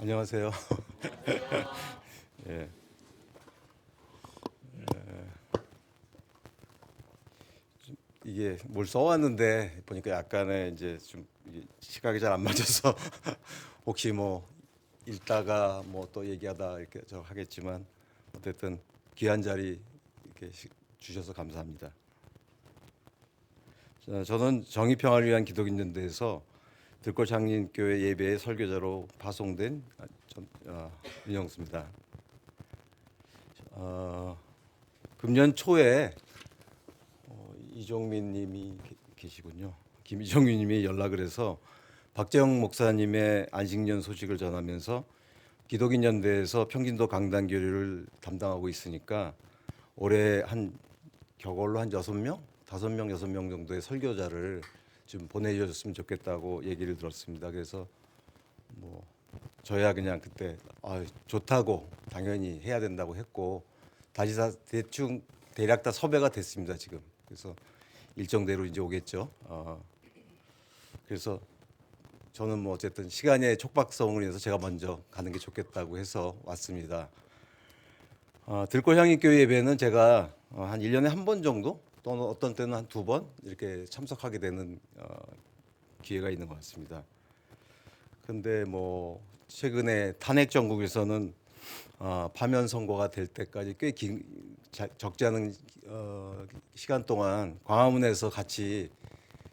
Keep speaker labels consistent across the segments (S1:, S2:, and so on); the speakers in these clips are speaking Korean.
S1: 안녕하세요. 예, 이게 뭘 써왔는데 보니까 약간의 이제 좀 이게 시각이 잘 안 맞아서 혹시 뭐 읽다가 뭐 또 얘기하다 이렇게 저 하겠지만 어쨌든 귀한 자리 이렇게 주셔서 감사합니다. 저는 정의평화를 위한 기독인연대에서 들꽃향림교회 예배의 설교자로 파송된 윤영수입니다. 어, 금년 초에 이종민 님이 계시군요. 김이종민 님이 연락을 해서 박재영 목사님의 안식년 소식을 전하면서 기독인 연대에서 평진도 강단 교류를 담당하고 있으니까 올해 한 겨울로 한 6명, 5명, 6명 정도의 설교자를 좀 보내줬으면 좋겠다고 얘기를 들었습니다. 그래서 뭐 저야 그냥 그때 좋다고 당연히 해야 된다고 했고 다시 다 대충 대략 다 섭외가 됐습니다 지금. 그래서 일정대로 이제 오겠죠. 그래서 저는 뭐 어쨌든 시간의 촉박성을 인해서 제가 먼저 가는 게 좋겠다고 해서 왔습니다. 들꽃향기교회 예배는 제가 한 1년에 한 번 정도 또는 어떤 때는 한 2번 이렇게 참석하게 되는 기회가 있는 것 같습니다. 근데 뭐 최근에 탄핵 정국에서는 파면 선고가 될 때까지 꽤 적지 않은 시간 동안 광화문에서 같이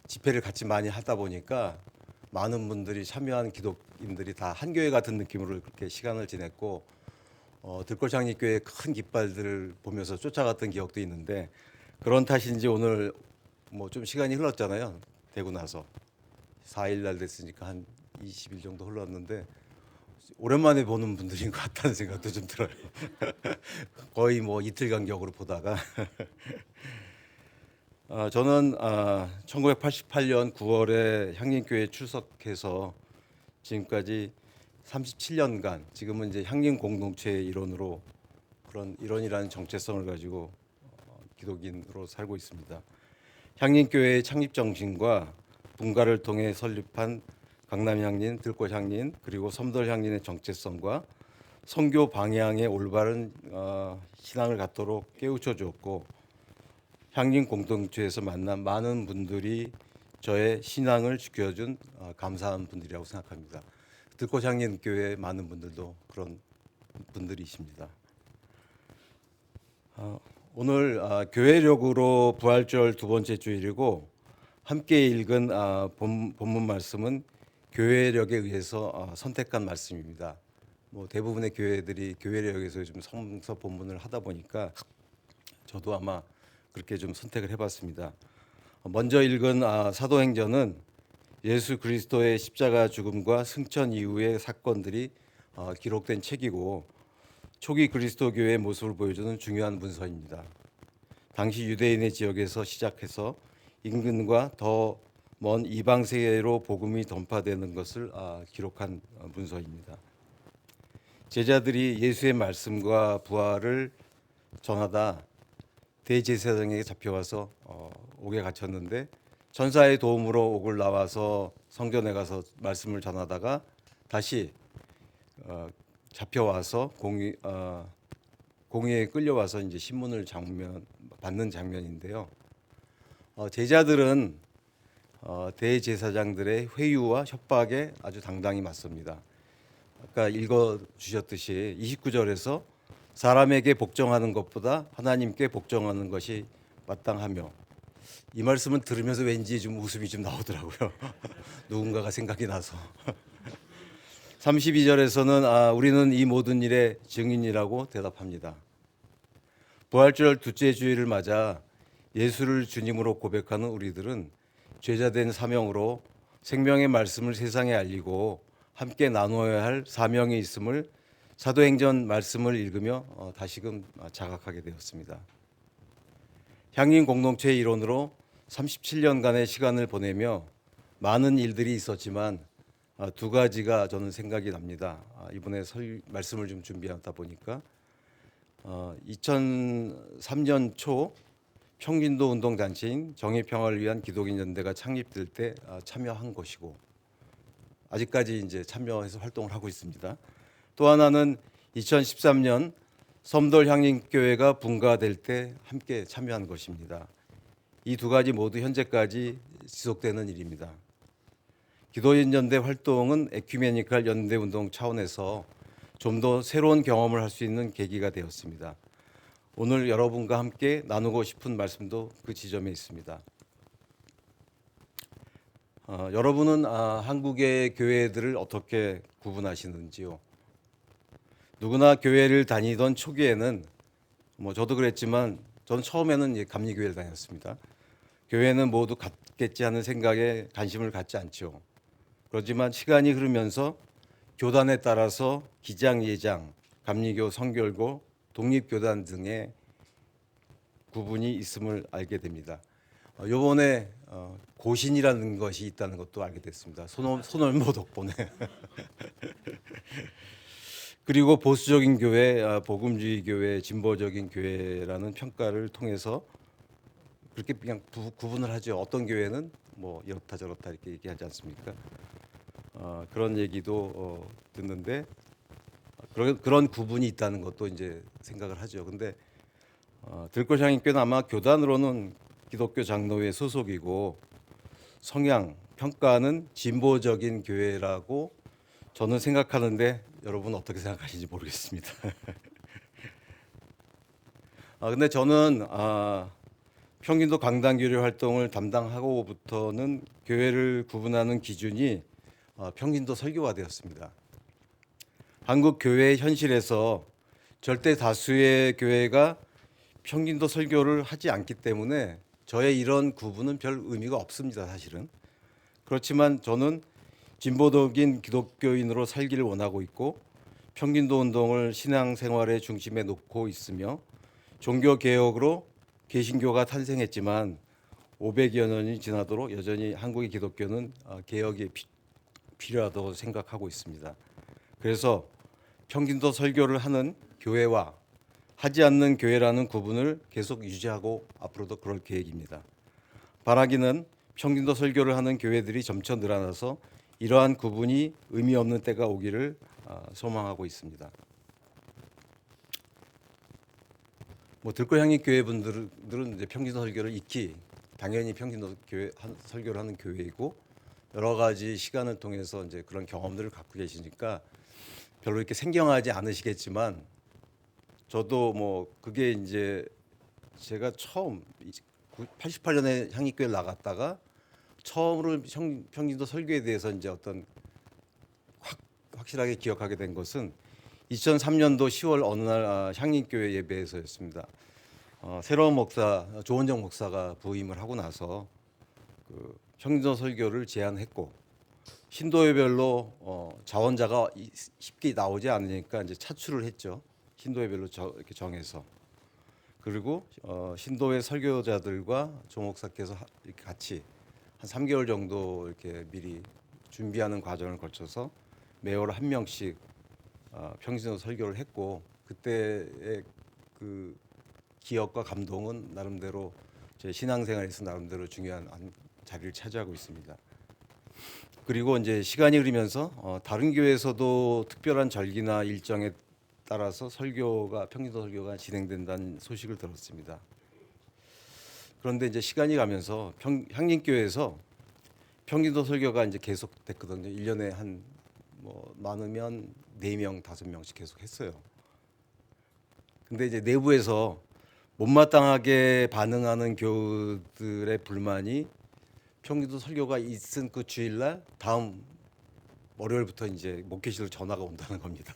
S1: 집회를 같이 많이 하다 보니까 많은 분들이 참여한 기독인들이 다 한교회 같은 느낌으로 그렇게 시간을 지냈고 들꽃향리교회의 큰 깃발들을 보면서 쫓아갔던 기억도 있는데 그런 탓인지 오늘 뭐 좀 시간이 흘렀잖아요. 되고 나서 4일 날 됐으니까 한 20일 정도 흘렀는데 오랜만에 보는 분들인 것 같다는 생각도 좀 들어요. 거의 뭐 이틀 간격으로 보다가 저는 1988년 9월에 향림교회 출석해서 지금까지 37년간 지금은 이제 향림 공동체의 일원으로 그런 일원이라는 정체성을 가지고 기독인으로 살고 있습니다. 향림교회의 창립 정신과 분가를 통해 설립한 강남향림, 들꽃향림 그리고 섬돌향림의 정체성과 선교 방향의 올바른 신앙을 갖도록 깨우쳐 주었고 향림 공동체에서 만난 많은 분들이 저의 신앙을 지켜준 감사한 분들이라고 생각합니다. 들꽃향림 교회 많은 분들도 그런 분들이십니다. 오늘 교회력으로 부활절 두 번째 주일이고 함께 읽은 본문 말씀은 교회력에 의해서 선택한 말씀입니다. 뭐 대부분의 교회들이 교회력에서 좀 성서 본문을 하다 보니까 저도 아마 그렇게 좀 선택을 해봤습니다. 먼저 읽은 사도행전은 예수 그리스도의 십자가 죽음과 승천 이후의 사건들이 기록된 책이고 초기 그리스도 교회의 모습을 보여주는 중요한 문서입니다. 당시 유대인의 지역에서 시작해서 인근과 더 먼 이방 세계로 복음이 전파되는 것을 기록한 문서입니다. 제자들이 예수의 말씀과 부활을 전하다 대제사장에게 잡혀와서 옥에 갇혔는데 전사의 도움으로 옥을 나와서 성전에 가서 말씀을 전하다가 다시 잡혀와서 공의에 끌려와서 이제 신문을 받는 장면인데요. 제자들은 대제사장들의 회유와 협박에 아주 당당히 맞섭니다. 아까 읽어 주셨듯이 29절에서 사람에게 복종하는 것보다 하나님께 복종하는 것이 마땅하며 이 말씀은 들으면서 왠지 좀 웃음이 좀 나오더라고요. 누군가가 생각이 나서 32절에서는 우리는 이 모든 일의 증인이라고 대답합니다. 부활절 둘째 주일을 맞아 예수를 주님으로 고백하는 우리들은 죄자된 사명으로 생명의 말씀을 세상에 알리고 함께 나누어야 할 사명이 있음을 사도행전 말씀을 읽으며 다시금 자각하게 되었습니다. 향림 공동체의 일원으로 37년간의 시간을 보내며 많은 일들이 있었지만 두 가지가 저는 생각이 납니다. 이번에 말씀을 좀 준비하다 보니까 2003년 초 평진도 운동단체인 정의평화를 위한 기독인연대가 창립될 때 참여한 것이고 아직까지 이제 참여해서 활동을 하고 있습니다. 또 하나는 2013년 섬돌 향림교회가 분가될 때 함께 참여한 것입니다. 이 두 가지 모두 현재까지 지속되는 일입니다. 기도연대 활동은 에큐메니컬 연대 운동 차원에서 좀 더 새로운 경험을 할 수 있는 계기가 되었습니다. 오늘 여러분과 함께 나누고 싶은 말씀도 그 지점에 있습니다. 여러분은 한국의 교회들을 어떻게 구분하시는지요? 누구나 교회를 다니던 초기에는 저도 그랬지만 저는 처음에는 감리교회를 다녔습니다. 교회는 모두 같겠지 하는 생각에 관심을 갖지 않죠. 그렇지만 시간이 흐르면서 교단에 따라서 기장, 예장, 감리교, 성결고, 독립교단 등의 구분이 있음을 알게 됩니다. 요번에 고신이라는 것이 있다는 것도 알게 됐습니다. 손월모 덕분에. 그리고 보수적인 교회, 복음주의 교회, 진보적인 교회라는 평가를 통해서 그렇게 그냥 구분을 하죠. 어떤 교회는 뭐 이렇다 저렇다 이렇게 얘기하지 않습니까? 그런 얘기도 듣는데 그런 구분이 있다는 것도 이제 생각을 하죠. 근데 들꽃향림교회는 아마 교단으로는 기독교 장로회 소속이고 성향 평가는 진보적인 교회라고 저는 생각하는데 여러분 어떻게 생각하시는지 모르겠습니다. 근데 저는 평균도 강단교류 활동을 담당하고부터는 교회를 구분하는 기준이 평균도 설교가 되었습니다. 한국 교회 현실에서 절대 다수의 교회가 평균도 설교를 하지 않기 때문에 저의 이런 구분은 별 의미가 없습니다, 사실은. 그렇지만 저는 진보적인 기독교인으로 살기를 원하고 있고 평균도 운동을 신앙생활의 중심에 놓고 있으며 종교 개혁으로 개신교가 탄생했지만 500여 년이 지나도록 여전히 한국의 기독교는 개혁이 필요하다고 생각하고 있습니다. 그래서 평균도 설교를 하는 교회와 하지 않는 교회라는 구분을 계속 유지하고 앞으로도 그럴 계획입니다. 바라기는 평균도 설교를 하는 교회들이 점차 늘어나서 이러한 구분이 의미 없는 때가 오기를 소망하고 있습니다. 들꽃향림 교회 분들은 이제 평균도 설교를 익히 당연히 평균도 설교를 하는 교회이고 여러 가지 시간을 통해서 이제 그런 경험들을 갖고 계시니까 별로 이렇게 생경하지 않으시겠지만 저도 그게 이제 제가 처음 88년에 향림교회를 나갔다가 처음으로 평균도 설교에 대해서 이제 어떤 확실하게 기억하게 된 것은 2003년도 10월 어느 날 향림교회 예배에서였습니다. 새로운 목사 조원정 목사가 부임을 하고 나서 그 평균도 설교를 제안했고 신도회별로 자원자가 쉽게 나오지 않으니까 이제 차출을 했죠. 신도회별로 이렇게 정해서 그리고 신도회 설교자들과 조 목사께서 이렇게 같이 한 3개월 정도 이렇게 미리 준비하는 과정을 거쳐서 매월 한 명씩 평균도 설교를 했고 그때의 그 기억과 감동은 나름대로 제 신앙생활에서 나름대로 중요한 자리를 차지하고 있습니다. 그리고 이제 시간이 흐르면서 다른 교회에서도 특별한 절기나 일정에 따라서 평균도 설교가 진행된다는 소식을 들었습니다. 그런데 이제 시간이 가면서 향림교회에서 평균도 설교가 이제 계속 됐거든요. 1년에 한 많으면 4명, 5명씩 계속 했어요. 근데 이제 내부에서 못마땅하게 반응하는 교우들의 불만이 평균도 설교가 있은 그 주일날 다음 월요일부터 이제 목회실로 전화가 온다는 겁니다.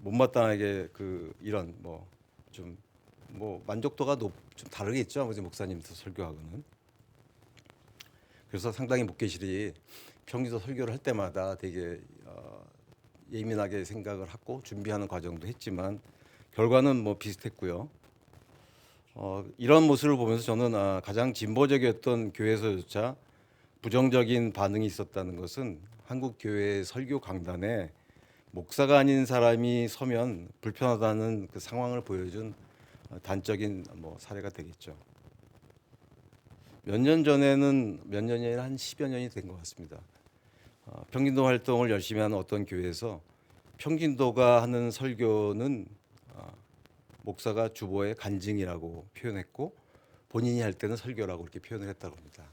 S1: 못마땅하게 이런 좀 만족도가 좀 다르겠죠. 아버지 목사님도 설교하고는. 그래서 상당히 목회실이 평균도 설교를 할 때마다 되게 예민하게 생각을 하고 준비하는 과정도 했지만 결과는 비슷했고요. 이런 모습을 보면서 저는 가장 진보적이었던 교회에서조차 부정적인 반응이 있었다는 것은 한국 교회 설교 강단에 목사가 아닌 사람이 서면 불편하다는 그 상황을 보여준 단적인 사례가 되겠죠. 몇 년이 아니라 한 10여 년이 된 것 같습니다. 평진도 활동을 열심히 하는 어떤 교회에서 평진도가 하는 설교는 목사가 주보의 간증이라고 표현했고 본인이 할 때는 설교라고 이렇게 표현을 했다고 합니다.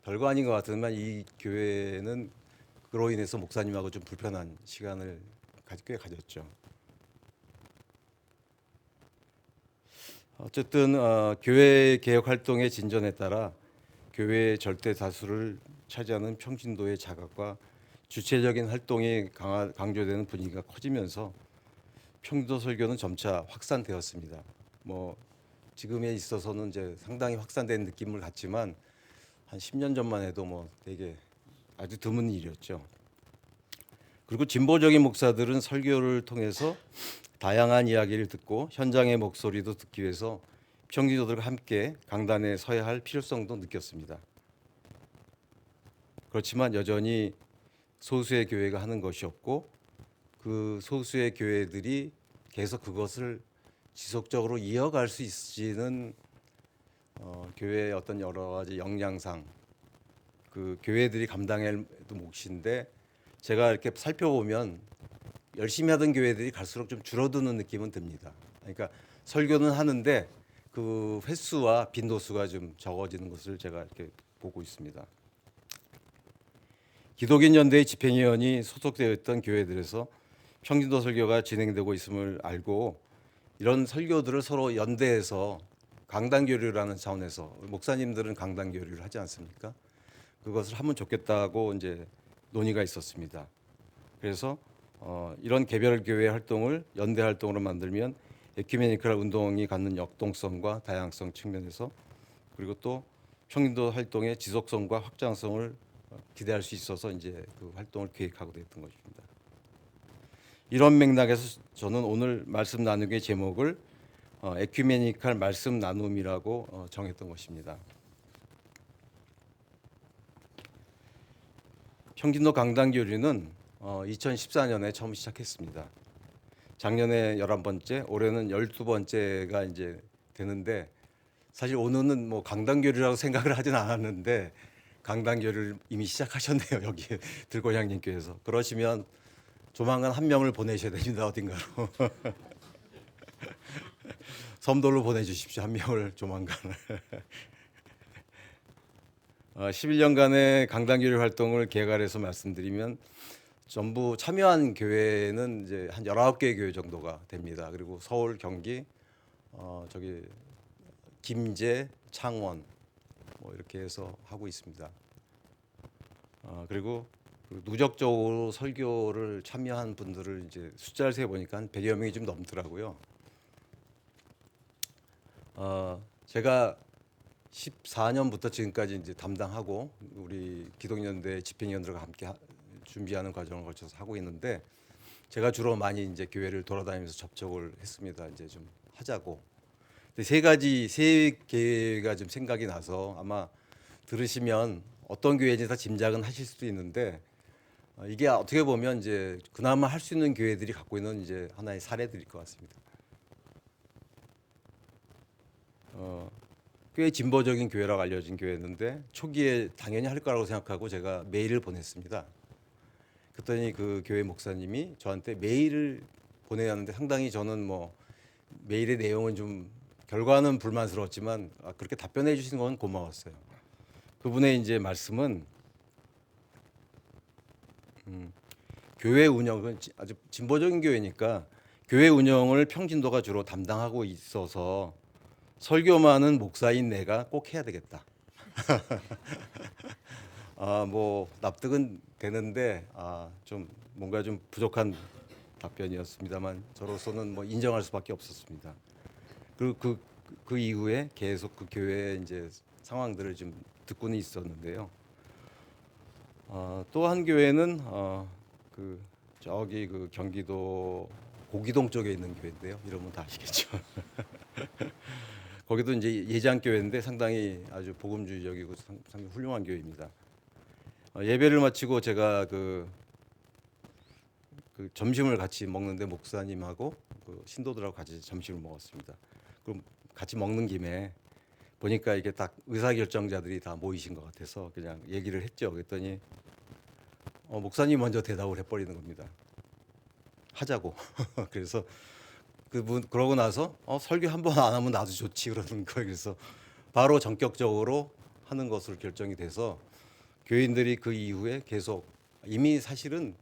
S1: 별거 아닌 것 같지만 이 교회는 그로 인해서 목사님하고 좀 불편한 시간을 꽤 가졌죠. 어쨌든 교회 개혁 활동의 진전에 따라 교회의 절대 다수를 차지하는 평신도의 자각과 주체적인 활동이 강조되는 분위기가 커지면서 평신도 설교는 점차 확산되었습니다. 뭐 지금에 있어서는 이제 상당히 확산된 느낌을 갖지만 한 10년 전만 해도 뭐 되게 아주 드문 일이었죠. 그리고 진보적인 목사들은 설교를 통해서 다양한 이야기를 듣고 현장의 목소리도 듣기 위해서 평신도들과 함께 강단에 서야 할 필요성도 느꼈습니다. 그렇지만 여전히 소수의 교회가 하는 것이 없고 그 소수의 교회들이 계속 그것을 지속적으로 이어갈 수 있지는 교회의 어떤 여러 가지 역량상 그 교회들이 감당할 몫인데 제가 이렇게 살펴보면 열심히 하던 교회들이 갈수록 좀 줄어드는 느낌은 듭니다. 그러니까 설교는 하는데 그 횟수와 빈도수가 좀 적어지는 것을 제가 이렇게 보고 있습니다. 기독인 연대의 집행위원이 소속되어 있던 교회들에서 평진도 설교가 진행되고 있음을 알고 이런 설교들을 서로 연대해서 강단교류라는 차원에서 목사님들은 강단교류를 하지 않습니까? 그것을 하면 좋겠다고 이제 논의가 있었습니다. 그래서 이런 개별 교회 활동을 연대 활동으로 만들면 에큐메니컬 운동이 갖는 역동성과 다양성 측면에서 그리고 또 평진도 활동의 지속성과 확장성을 기대할 수 있어서 이제 그 활동을 계획하고 됐던 것입니다. 이런 맥락에서 저는 오늘 말씀 나누기의 제목을 에큐메니컬 말씀 나눔이라고 정했던 것입니다. 평진도 강단교류는 2014년에 처음 시작했습니다. 작년에 11번째, 올해는 12번째가 이제 되는데 사실 오늘은 뭐 강단교류라고 생각을 하진 않았는데 강단교류를 이미 시작하셨네요. 여기 들고향님께서. 그러시면 조만간 한 명을 보내셔야 됩니다. 어딘가로. 섬돌로 보내주십시오. 한 명을 조만간. 11년간의 강단교류 활동을 개괄해서 말씀드리면 전부 참여한 교회는 이제 한 19개 교회 정도가 됩니다. 그리고 서울, 경기, 저기 김제, 창원 뭐 이렇게 해서 하고 있습니다. 그리고 그 누적적으로 설교를 참여한 분들을 이제 숫자를 세 보니까 한 100여 명이 좀 넘더라고요. 제가 14년부터 지금까지 이제 담당하고 우리 기독연대 집행위원들과 함께 준비하는 과정을 거쳐서 하고 있는데 제가 주로 많이 이제 교회를 돌아다니면서 접촉을 했습니다. 이제 좀 하자고. 근데 세 개가 좀 생각이 나서 아마 들으시면 어떤 교회인지 다 짐작은 하실 수도 있는데 이게 어떻게 보면 이제 그나마 할 수 있는 교회들이 갖고 있는 이제 하나의 사례들일 것 같습니다. 꽤 진보적인 교회라고 알려진 교회였는데 초기에 당연히 할 거라고 생각하고 제가 메일을 보냈습니다. 그랬더니 그 교회 목사님이 저한테 메일을 보내야 하는데 상당히 저는 뭐 메일의 내용은 좀 결과는 불만스러웠지만 그렇게 답변해 주신 건 고마웠어요. 그분의 이제 말씀은 교회 운영은 아주 진보적인 교회니까 교회 운영을 평진도가 주로 담당하고 있어서 설교만은 목사인 내가 꼭 해야 되겠다. 뭐 납득은 되는데 좀 뭔가 좀 부족한 답변이었습니다만 저로서는 뭐 인정할 수밖에 없었습니다. 그리고 그 이후에 계속 그 교회의 이제 상황들을 좀 듣고는 있었는데요. 또 한 교회는 그 저기 그 경기도 고기동 쪽에 있는 교회인데요. 이러면 다 아시겠죠. 거기도 이제 예장 교회인데 상당히 아주 복음주의적이고 상당히 훌륭한 교회입니다. 예배를 마치고 제가 그 점심을 같이 먹는데 목사님하고 그 신도들하고 같이 점심을 먹었습니다. 그럼 같이 먹는 김에 보니까 이게 딱 의사결정자들이 다 모이신 것 같아서 그냥 얘기를 했죠. 그랬더니 목사님 먼저 대답을 해버리는 겁니다. 하자고. 그래서 그분 그러고 나서 설교 한 번 안 하면 나도 좋지 그러는 거예요. 그래서 바로 전격적으로 하는 것으로 결정이 돼서 교인들이 그 이후에 계속 이미 사실은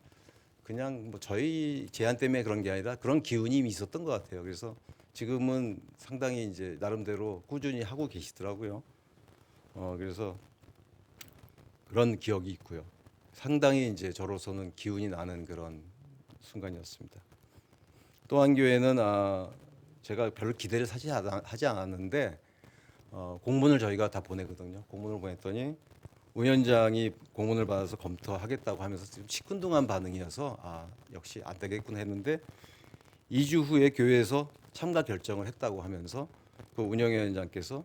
S1: 그냥 뭐 저희 제안 때문에 그런 게 아니라 그런 기운이 이미 있었던 것 같아요. 그래서 지금은 상당히 이제 나름대로 꾸준히 하고 계시더라고요. 그래서 그런 기억이 있고요. 상당히 이제 저로서는 기운이 나는 그런 순간이었습니다. 또 한 교회는 제가 별로 기대를 하지 않았는데 공문을 저희가 다 보내거든요. 공문을 보냈더니 위원장이 공문을 받아서 검토하겠다고 하면서 지금 시큰둥한 반응이어서 역시 안 되겠구나 했는데 2주 후에 교회에서 참가 결정을 했다고 하면서 그 운영위원장께서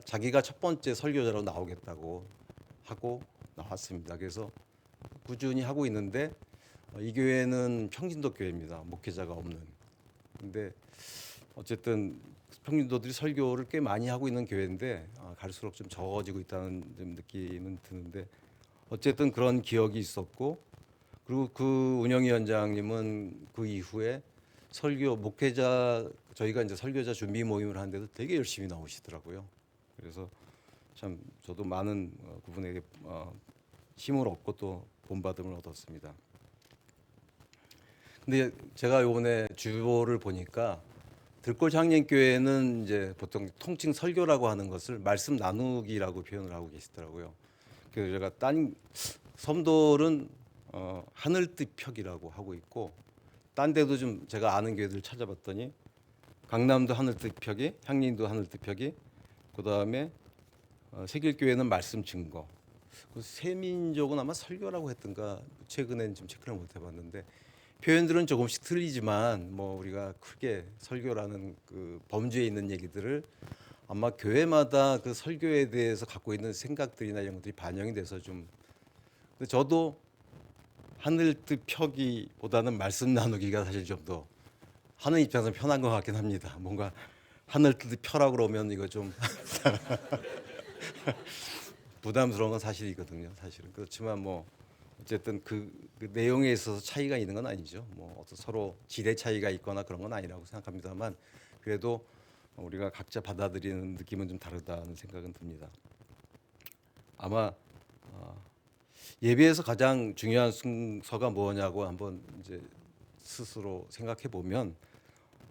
S1: 자기가 첫 번째 설교자로 나오겠다고 하고 나왔습니다. 그래서 꾸준히 하고 있는데 이 교회는 평진도 교회입니다. 목회자가 없는. 근데 어쨌든 평진도들이 설교를 꽤 많이 하고 있는 교회인데 갈수록 좀 적어지고 있다는 좀 느낌은 드는데 어쨌든 그런 기억이 있었고 그리고 그 운영위원장님은 그 이후에 저희가 이제 설교자 준비 모임을 하는데도 되게 열심히 나오시더라고요. 그래서 참 저도 많은 그분에게 힘을 얻고 또 본받음을 얻었습니다. 근데 제가 이번에 주보를 보니까 들골장례교회는 이제 보통 통칭 설교라고 하는 것을 말씀 나누기라고 표현을 하고 계시더라고요. 그래서 제가 딴 섬돌은 하늘뜻 펴기라고 하고 있고 딴 데도 좀 제가 아는 교회들 찾아봤더니 강남도 하늘뜻 펴기, 향린도 하늘뜻 펴기, 그다음에 세길교회는 말씀 증거, 그 세민족은 아마 설교라고 했던가 최근엔 좀 체크를 못 해봤는데 표현들은 조금씩 틀리지만 뭐 우리가 크게 설교라는 그 범주에 있는 얘기들을 아마 교회마다 그 설교에 대해서 갖고 있는 생각들이나 이런 것들이 반영이 돼서 좀 근데 저도 하늘뜻 펴기보다는 말씀 나누기가 사실 좀 더 하는 입장에서 편한 것 같긴 합니다. 뭔가 하늘뜻 펴라 그러면 이거 좀 부담스러운 건 사실이거든요. 사실은 그렇지만 뭐 어쨌든 그 내용에 있어서 차이가 있는 건 아니죠. 뭐 어떤 서로 지대 차이가 있거나 그런 건 아니라고 생각합니다만 그래도 우리가 각자 받아들이는 느낌은 좀 다르다는 생각은 듭니다. 아마 예배에서 가장 중요한 순서가 뭐냐고 한번 이제 스스로 생각해 보면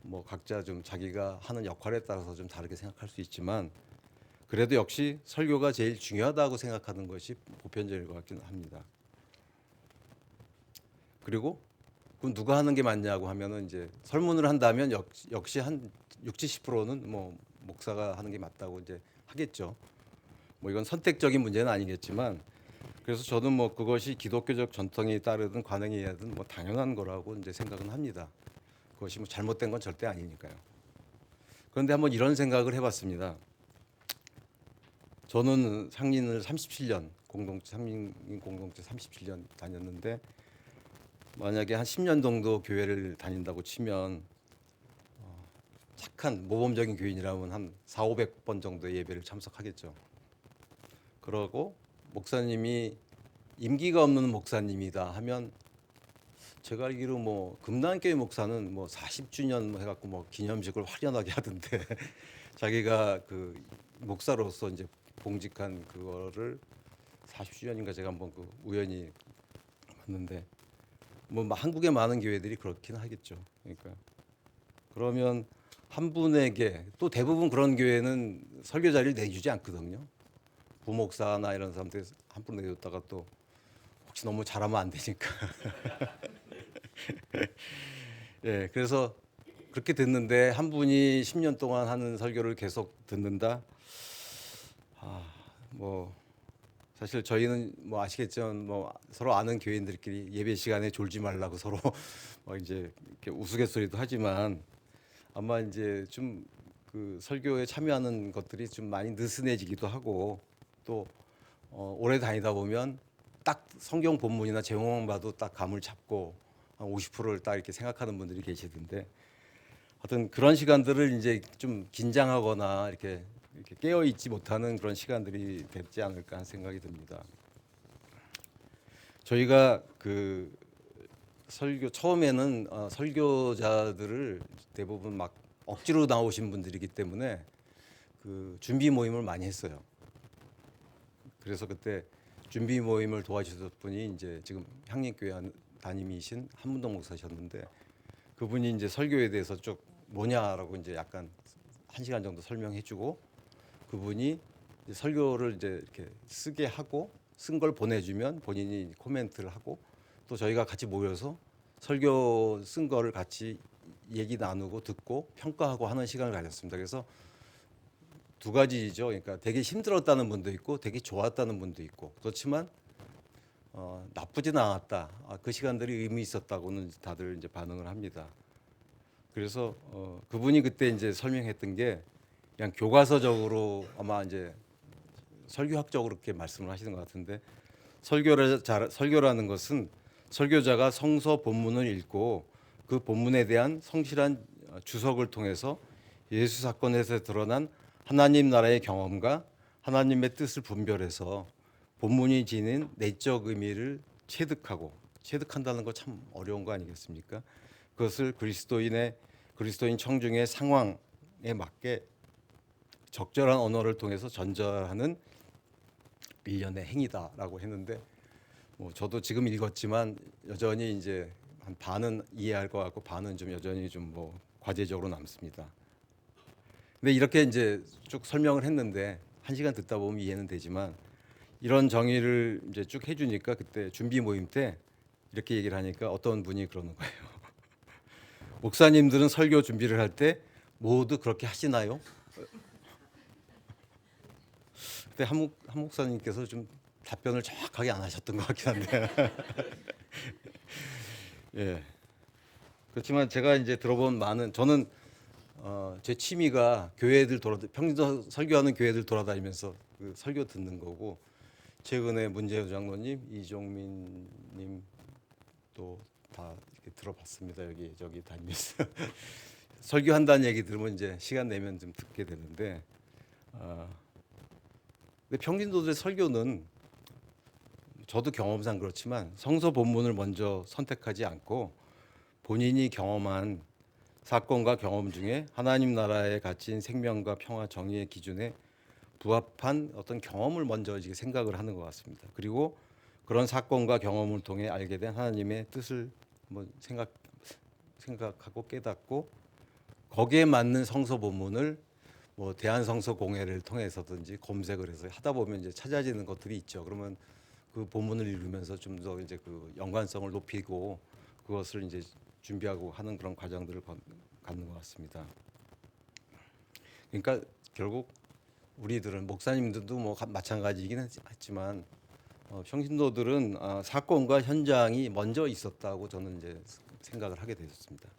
S1: 뭐 각자 좀 자기가 하는 역할에 따라서 좀 다르게 생각할 수 있지만 그래도 역시 설교가 제일 중요하다고 생각하는 것이 보편적인 것 같기는 합니다. 그리고 그럼 누가 하는 게 맞냐고 하면은 이제 설문을 한다면 역시 한 60, 70%는 뭐 목사가 하는 게 맞다고 이제 하겠죠. 뭐 이건 선택적인 문제는 아니겠지만 그래서 저는 뭐 그것이 기독교적 전통에 따르든 관행이든 뭐 당연한 거라고 이제 생각은 합니다. 그것이 뭐 잘못된 건 절대 아니니까요. 그런데 한번 이런 생각을 해봤습니다. 저는 상린을 37년 상린 공동체 37년 다녔는데 만약에 한 10년 정도 교회를 다닌다고 치면 착한 모범적인 교인이라면 한 4, 500번 정도의 예배를 참석하겠죠. 그러고 목사님이 임기가 없는 목사님이다 하면 제가 알기로 뭐 금난교회 목사는 뭐 40주년 뭐 해갖고 뭐 기념식을 화려하게 하던데 자기가 그 목사로서 이제 봉직한 그거를 40주년인가 제가 한번 그 우연히 봤는데 뭐 한국의 많은 교회들이 그렇긴 하겠죠. 그러니까 그러면 한 분에게 또 대부분 그런 교회는 설교 자리를 내주지 않거든요. 부목사나 이런 사람들 한 분 내줬다가 또 혹시 너무 잘하면 안 되니까. 예, 그래서 그렇게 됐는데 한 분이 10년 동안 하는 설교를 계속 듣는다. 뭐 사실 저희는 뭐 아시겠지만 뭐 서로 아는 교인들끼리 예배 시간에 졸지 말라고 서로 뭐 이제 이렇게 우스갯소리도 하지만 아마 이제 좀 그 설교에 참여하는 것들이 좀 많이 느슨해지기도 하고 또 오래 다니다 보면 딱 성경 본문이나 제목만 봐도 딱 감을 잡고 한 50%를 딱 이렇게 생각하는 분들이 계시던데 하여튼 그런 시간들을 이제 좀 긴장하거나 이렇게 이렇게 깨어 있지 못하는 그런 시간들이 됐지 않을까 하는 생각이 듭니다. 저희가 그 설교 처음에는 설교자들을 대부분 막 억지로 나오신 분들이기 때문에 그 준비 모임을 많이 했어요. 그래서 그때 준비 모임을 도와주셨던 분이 이제 지금 향림교회 담임이신 한문동 목사셨는데, 그분이 이제 설교에 대해서 쭉 뭐냐라고 이제 약간 1시간 정도 설명해주고, 그분이 이제 설교를 이제 이렇게 쓰게 하고 쓴 걸 보내주면 본인이 코멘트를 하고, 또 저희가 같이 모여서 설교 쓴 거를 같이 얘기 나누고 듣고 평가하고 하는 시간을 가졌습니다. 그래서 두 가지죠. 그러니까 되게 힘들었다는 분도 있고 되게 좋았다는 분도 있고, 그렇지만 나쁘지는 않았다. 그 시간들이 의미 있었다고는 다들 이제 반응을 합니다. 그래서 그분이 그때 이제 설명했던 게 그냥 교과서적으로 아마 이제 설교학적으로 그렇게 말씀을 하시는 것 같은데, 설교라는 것은 설교자가 성서 본문을 읽고 그 본문에 대한 성실한 주석을 통해서 예수 사건에서 드러난 하나님 나라의 경험과 하나님의 뜻을 분별해서 본문이 지닌 내적 의미를 체득한다는 거 참 어려운 거 아니겠습니까? 그것을 그리스도인 청중의 상황에 맞게 적절한 언어를 통해서 전달하는 일련의 행위다라고 했는데, 뭐 저도 지금 읽었지만 여전히 이제 한 반은 이해할 것 같고 반은 좀 여전히 좀 뭐 과제적으로 남습니다. 근데 이렇게 이제 쭉 설명을 했는데 1시간 듣다 보면 이해는 되지만, 이런 정의를 이제 쭉 해주니까 그때 준비 모임 때 이렇게 얘기를 하니까 어떤 분이 그러는 거예요. 목사님들은 설교 준비를 할 때 모두 그렇게 하시나요? 그때 한 목사님께서 좀 답변을 정확하게 안 하셨던 것 같긴 한데 예. 그렇지만 제가 이제 들어본 많은, 저는 제 취미가 교회들 평소 설교하는 교회들 돌아다니면서 그 설교 듣는 거고, 최근에 문재우 장로님, 이종민님 또 다 이렇게 들어봤습니다. 여기 저기 다니면서 설교한다는 얘기 들으면 이제 시간 내면 좀 듣게 되는데, 근데 평신도들의 설교는 저도 경험상 그렇지만 성서 본문을 먼저 선택하지 않고 본인이 경험한 사건과 경험 중에 하나님 나라의 가치인 생명과 평화, 정의의 기준에 부합한 어떤 경험을 먼저 이제 생각을 하는 것 같습니다. 그리고 그런 사건과 경험을 통해 알게 된 하나님의 뜻을 뭐 생각하고 깨닫고, 거기에 맞는 성서 본문을 뭐 대한성서 공회를 통해서든지 검색을 해서 하다 보면 이제 찾아지는 것들이 있죠. 그러면 그 본문을 읽으면서 좀 더 이제 그 연관성을 높이고 그것을 이제 준비하고 하는 그런 과정들을 갖는 것 같습니다. 그러니까 결국 우리들은, 목사님들도 뭐 마찬가지이긴 했지만 평신도들은 사건과 현장이 먼저 있었다고 저는 이제 생각을 하게 되었습니다.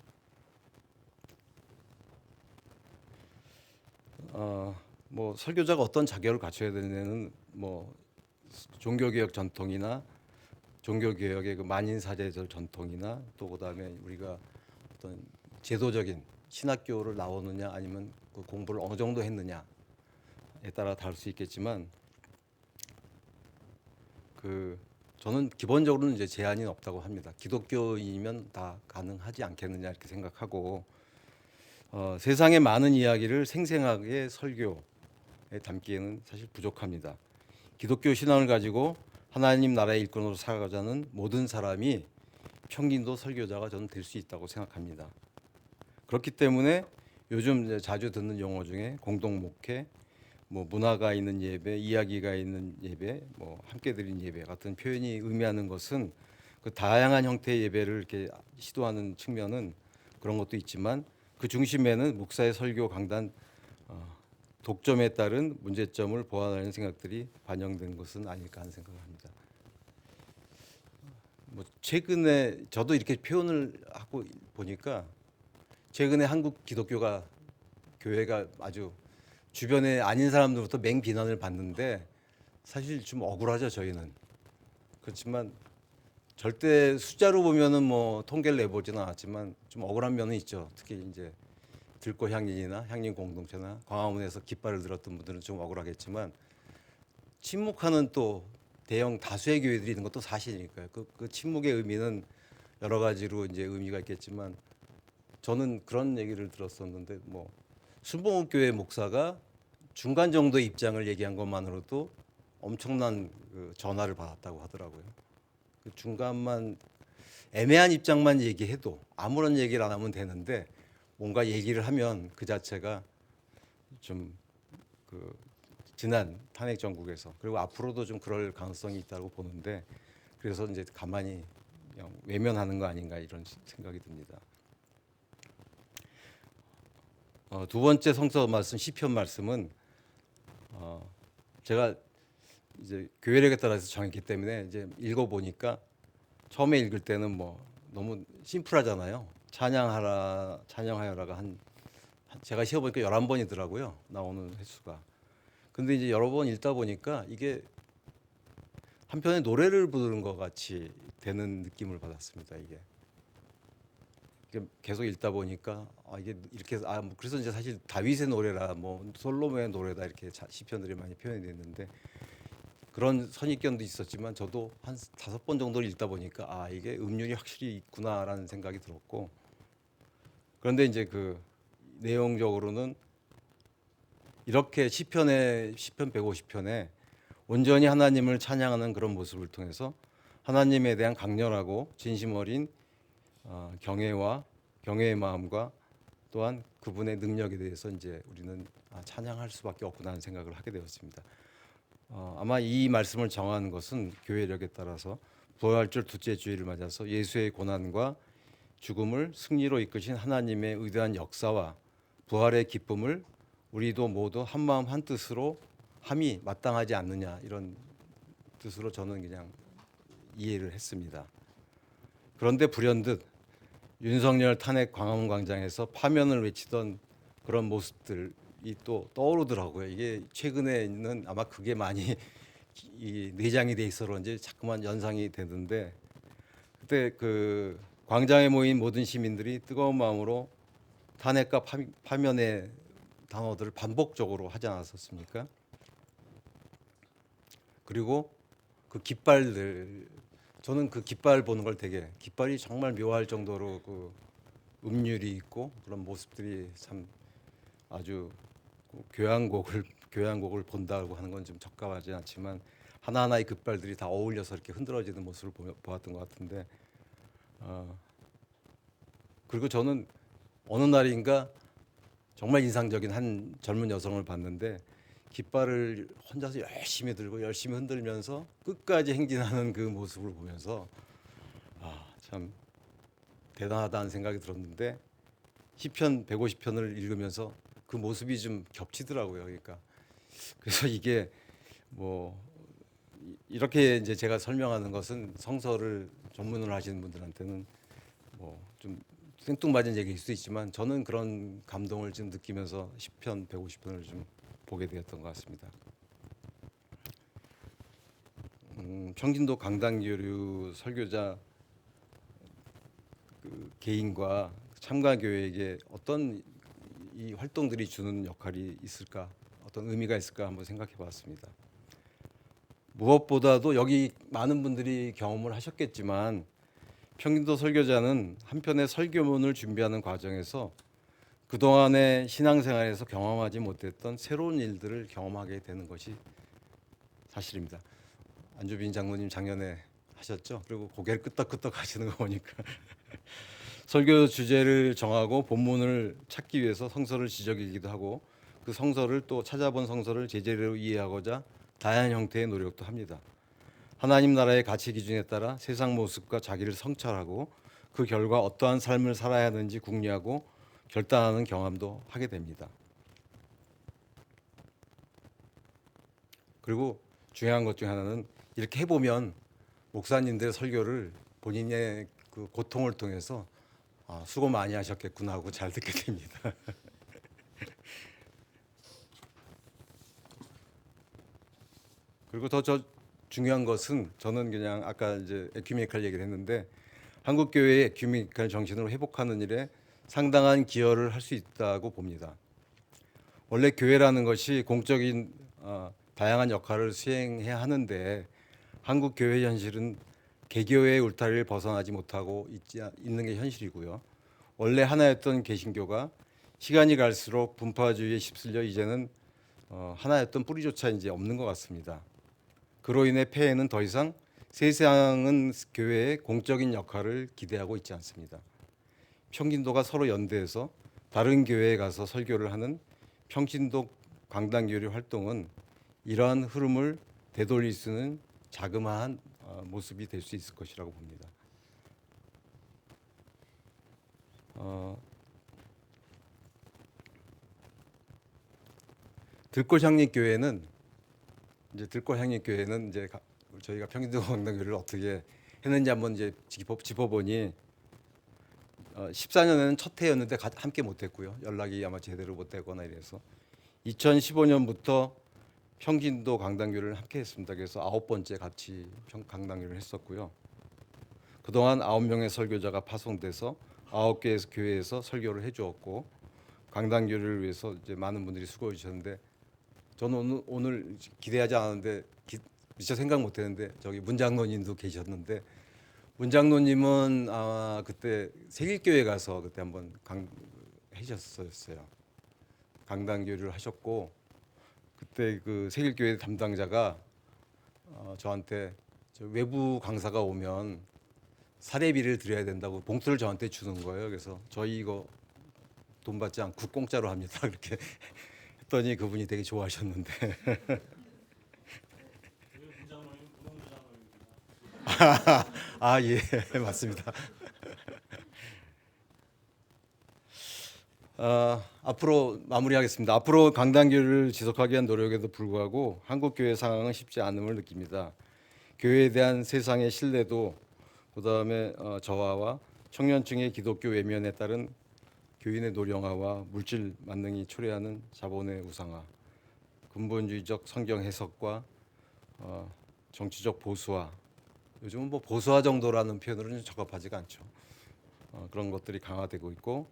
S1: 뭐 설교자가 어떤 자격을 갖춰야 되느냐는 뭐 종교개혁 전통이나 종교개혁의 그 만인사제절 전통이나 또 그다음에 우리가 어떤 제도적인 신학교를 나오느냐 아니면 그 공부를 어느 정도 했느냐에 따라 다를 수 있겠지만, 그 저는 기본적으로는 이제 제한이 없다고 합니다. 기독교이면 다 가능하지 않겠느냐 이렇게 생각하고, 세상의 많은 이야기를 생생하게 설교에 담기에는 사실 부족합니다. 기독교 신앙을 가지고 하나님 나라의 일꾼으로 살아가자는 모든 사람이 평신도 설교자가 저는 될 수 있다고 생각합니다. 그렇기 때문에 요즘 이제 자주 듣는 용어 중에 공동 목회, 뭐 문화가 있는 예배, 이야기가 있는 예배, 뭐 함께 드린 예배 같은 표현이 의미하는 것은 그 다양한 형태의 예배를 이렇게 시도하는 측면은 그런 것도 있지만, 그 중심에는 목사의 설교 강단 독점에 따른 문제점을 보완하는 생각들이 반영된 것은 아닐까 하는 생각을 합니다. 뭐 최근에 저도 이렇게 표현을 하고 보니까 최근에 한국 기독교가 교회가 아주 주변에 아닌 사람들부터 맹비난을 받는데 사실 좀 억울하죠. 저희는 그렇지만 절대 숫자로 보면은 뭐 통계를 내보지는 않았지만 좀 억울한 면은 있죠. 특히 이제 들꽃 향린이나 향린 공동체나 광화문에서 깃발을 들었던 분들은 좀 억울하겠지만 침묵하는 또 대형 다수의 교회들이 있는 것도 사실이니까요. 그 침묵의 의미는 여러 가지로 이제 의미가 있겠지만 저는 그런 얘기를 들었었는데 뭐 순복음교회 목사가 중간 정도의 입장을 얘기한 것만으로도 엄청난 그 전화를 받았다고 하더라고요. 그 중간만 애매한 입장만 얘기해도 아무런 얘기를 안 하면 되는데 뭔가 얘기를 하면 그 자체가 좀 그 지난 탄핵 정국에서 그리고 앞으로도 좀 그럴 가능성이 있다고 보는데 그래서 이제 가만히 그냥 외면하는 거 아닌가 이런 생각이 듭니다. 두 번째 성서 말씀 시편 말씀은 제가 이제 교회력에 따라서 정했기 때문에 이제 읽어 보니까 처음에 읽을 때는 뭐 너무 심플하잖아요. 찬양하라 찬양하여라가 제가 시어 보니까 11번이더라고요. 나오는 횟수가. 근데 이제 여러 번 읽다 보니까 이게 한편의 노래를 부르는 것 같이 되는 느낌을 받았습니다. 이게 계속 읽다 보니까 이게 이렇게 뭐 그래서 이제 사실 다윗의 노래라 뭐 솔로몬의 노래다 이렇게 시편들이 많이 표현이 됐는데 그런 선입견도 있었지만 저도 한 5번 정도를 읽다 보니까 이게 음률이 확실히 있구나라는 생각이 들었고 그런데 이제 그 내용적으로는 이렇게 시편 150편에 온전히 하나님을 찬양하는 그런 모습을 통해서 하나님에 대한 강렬하고 진심 어린 경외의 마음과 또한 그분의 능력에 대해서 이제 우리는 찬양할 수밖에 없구나 하는 생각을 하게 되었습니다. 아마 이 말씀을 정하는 것은 교회력에 따라서 부활절 둘째 주일을 맞아서 예수의 고난과 죽음을 승리로 이끄신 하나님의 의대한 역사와 부활의 기쁨을 우리도 모두 한 마음 한 뜻으로 함이 마땅하지 않느냐 이런 뜻으로 저는 그냥 이해를 했습니다. 그런데 불현듯 윤석열 탄핵 광화문 광장에서 파면을 외치던 그런 모습들이 또 떠오르더라고요. 이게 최근에는 아마 그게 많이 이 내장이 돼 있어 그런지 자꾸만 연상이 되는데 그때 그 광장에 모인 모든 시민들이 뜨거운 마음으로 탄핵과 파면의 단어들을 반복적으로 하지 않았었습니까? 그리고 그 깃발들 저는 그 깃발 보는 걸 되게 깃발이 정말 묘할 정도로 그 음률이 있고 그런 모습들이 참 아주 교향곡을 본다고 하는 건 좀 적합하지 않지만 하나하나의 깃발들이 다 어울려서 이렇게 흔들어지는 모습을 보았던 것 같은데 그리고 저는 어느 날인가 정말 인상적인 한 젊은 여성을 봤는데 깃발을 혼자서 열심히 들고 열심히 흔들면서 끝까지 행진하는 그 모습을 보면서 참 대단하다는 생각이 들었는데 시편 150편을 읽으면서 그 모습이 좀 겹치더라고요. 그러니까 그래서 이게 뭐 이렇게 이제 제가 설명하는 것은 성서를 전문으로 하시는 분들한테는 뭐 좀 생뚱맞은 얘기일 수 있지만 저는 그런 감동을 좀 느끼면서 시편 150편을 좀 보게 되었던 것 같습니다. 평진도 강단교류 설교자 그 개인과 참가 교회에게 어떤 이 활동들이 주는 역할이 있을까, 어떤 의미가 있을까 한번 생각해봤습니다. 무엇보다도 여기 많은 분들이 경험을 하셨겠지만 평균도 설교자는 한편의 설교문을 준비하는 과정에서 그동안의 신앙생활에서 경험하지 못했던 새로운 일들을 경험하게 되는 것이 사실입니다. 안주빈 장로님 작년에 하셨죠? 그리고 고개를 끄덕끄덕 하시는 거 보니까 설교 주제를 정하고 본문을 찾기 위해서 성서를 지적이기도 하고 그 성서를 또 찾아본 성서를 제대로 이해하고자 다양한 형태의 노력도 합니다. 하나님 나라의 가치 기준에 따라 세상 모습과 자기를 성찰하고 그 결과 어떠한 삶을 살아야 하는지 궁리하고 결단하는 경험도 하게 됩니다. 그리고 중요한 것 중 하나는 이렇게 해보면 목사님들의 설교를 본인의 그 고통을 통해서 수고 많이 하셨겠구나 하고 잘 듣게 됩니다. 그리고 더 중요한 것은 저는 그냥 아까 이제 에큐메니칼 얘기를 했는데 한국 교회의 에큐메니칼 정신으로 회복하는 일에 상당한 기여를 할 수 있다고 봅니다. 원래 교회라는 것이 공적인 다양한 역할을 수행해야 하는데 한국 교회 현실은 개교의 울타리를 벗어나지 못하고 있는 게 현실이고요. 원래 하나였던 개신교가 시간이 갈수록 분파주의에 휩쓸려 이제는 하나였던 뿌리조차 이제 없는 것 같습니다. 그로 인해 폐해는 더 이상 세상은 교회의 공적인 역할을 기대하고 있지 않습니다. 평신도가 서로 연대해서 다른 교회에 가서 설교를 하는 평신도 강단교리 활동은 이러한 흐름을 되돌릴 수 있는 자그마한 모습이 될 수 있을 것이라고 봅니다. 들꽃향립교회는 이제 저희가 평신도 강단교리를 어떻게 했는지 한번 이제 짚어보니 14년에는 첫 해였는데 함께 못했고요. 연락이 아마 제대로 못 되거나 이래서 2015년부터 평신도 강단교를 함께 했습니다. 그래서 9번째 같이 강단교를 했었고요. 그동안 9명의 설교자가 파송돼서 9개의 교회에서 설교를 해주었고 강단교를 위해서 이제 많은 분들이 수고해 주셨는데 저는 오늘 기대하지 않았는데 미처 생각 못했는데 저기 문장로님도 계셨는데 문장로님은 그때 세길교회 가서 그때 한번 하셨었어요. 강단교를 하셨고 그때 그 세길교회 담당자가 저한테 외부 강사가 오면 사례비를 드려야 된다고 봉투를 저한테 주는 거예요. 그래서 저희 이거 돈 받지 않고 공짜로 합니다. 그렇게 했더니 그분이 되게 좋아하셨는데 예, 맞습니다. 앞으로 마무리하겠습니다. 앞으로 강단교를 지속하기 위한 노력에도 불구하고 한국 교회 상황은 쉽지 않음을 느낍니다. 교회에 대한 세상의 신뢰도 그다음에 저하와 청년층의 기독교 외면에 따른 교인의 노령화와 물질 만능이 초래하는 자본의 우상화, 근본주의적 성경 해석과 정치적 보수화, 요즘은 뭐 보수화 정도라는 표현으로는 적합하지가 않죠. 그런 것들이 강화되고 있고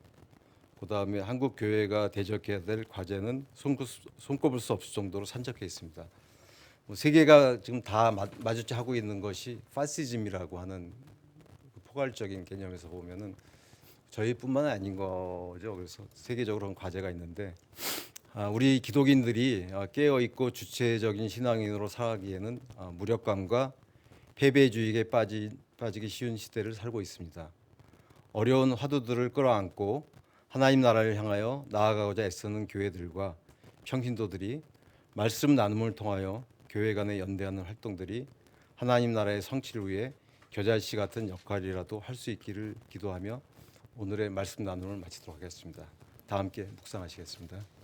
S1: 그다음에 한국 교회가 대적해야 될 과제는 손꼽을 수 없을 정도로 산적해 있습니다. 세계가 지금 다 마주치고 있는 것이 파시즘이라고 하는 포괄적인 개념에서 보면은 저희뿐만 아닌 거죠. 그래서 세계적으로 그런 과제가 있는데 우리 기독인들이 깨어 있고 주체적인 신앙인으로 살아가기에는 무력감과 패배주의에 빠지기 쉬운 시대를 살고 있습니다. 어려운 화두들을 끌어안고 하나님 나라를 향하여 나아가고자 애쓰는 교회들과 평신도들이 말씀 나눔을 통하여 교회 간의 연대하는 활동들이 하나님 나라의 성취를 위해 겨자씨 같은 역할이라도 할 수 있기를 기도하며 오늘의 말씀 나눔을 마치도록 하겠습니다. 다 함께 묵상하시겠습니다.